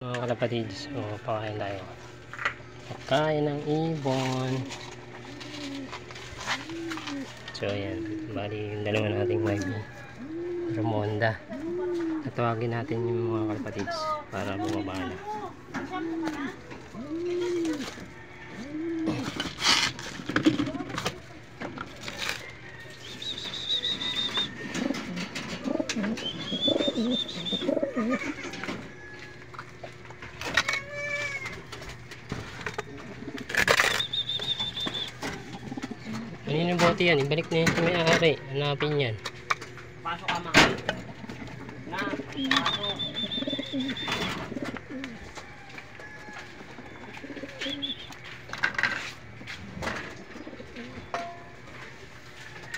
Mga kalapatids, so pakain tayo. Pagkain ng ibon. So ayan, bali yung dalawa nating mag Ramonda. Tatawagin natin yung mga kalapatids para bumaba na. Kanina yung bote yan, ibalik na yun sa may-ari. Hanapin yan. Pasok ka mga. Na, pasok.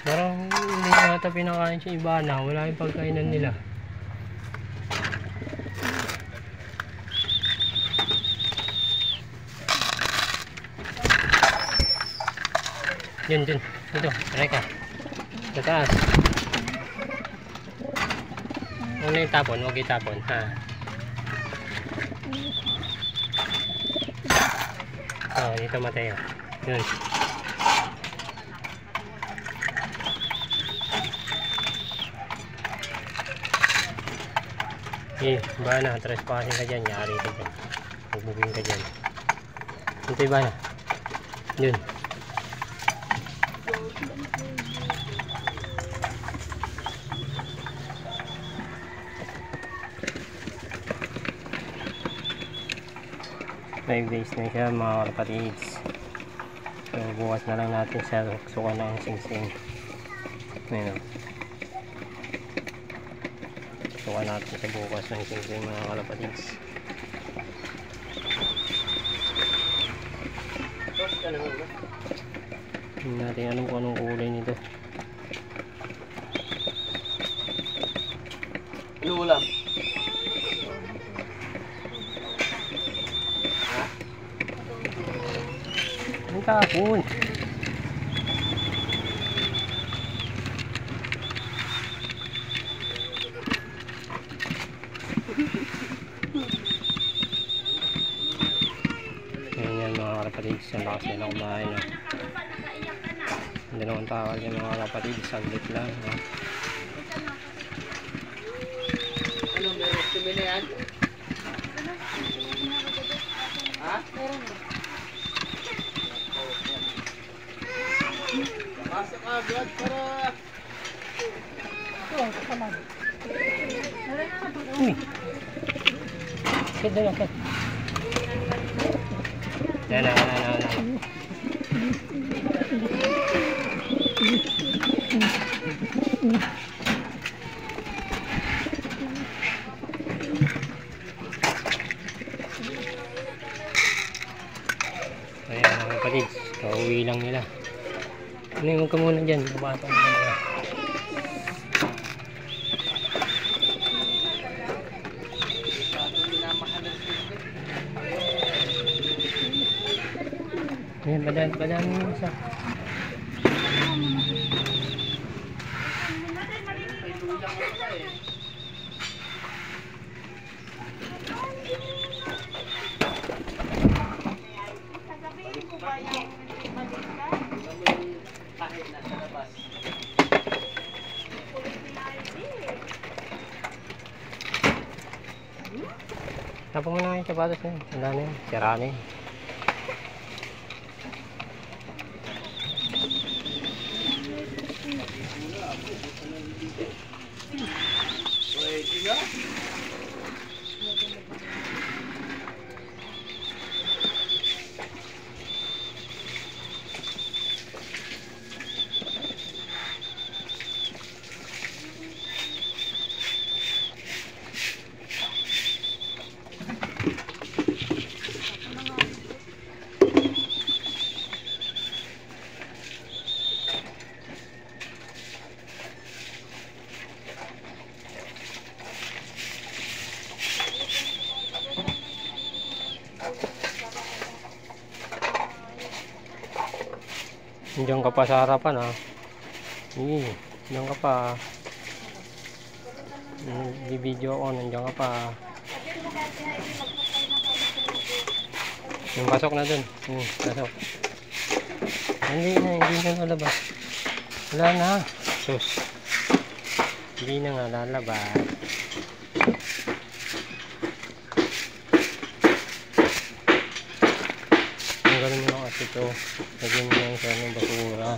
Parang hindi nata pinakain siya iba na. Wala yung pagkainan nila. Yun, dito, reka. Sa taas. Ano yung tapon? Huwag itapon, ha? Oh, dito Mateo. Yun. Ba na, trespassing ka dyan, yari ka dyan. Magbubing ka dyan. Ito ba na? Yun. Five days na siya mga kapatids. So bukas na lang natin siya sukan ng sing-sing. Ayun o. Sukan natin sa bukas ng sing-sing mga kalapatids. Hindi natin alam kung anong kulay nito. Ano ulam? Ang tapon. Ayan yan mga kapatids. Ang lakas nila kumain. Hindi naman tawag yan mga kapatids. Saglit lang. Ano, may recipe na yan? Ha? Pasok ka agad para... Uy! Sit doon, sit. Yan. Ayan mga kapatids, kauwi lang nila. Ano yung huwag ka muna dyan, bubatang ka nila. Ayan, badaan yung isa. Tapos mo na yung sapatos na yun. Wala na yun. Sira na yun. Pwede nga? Diyan ka pa sa harapan ha. Diyan ka pa. Di video ako, nandiyan ka pa. Yung pasok na dun. Pasok. Hindi na lalabas. Wala na. Sus. Hindi na nga lalabas. Ang galing nyo kasi ito. Lagyan nyo lang sa ng basura.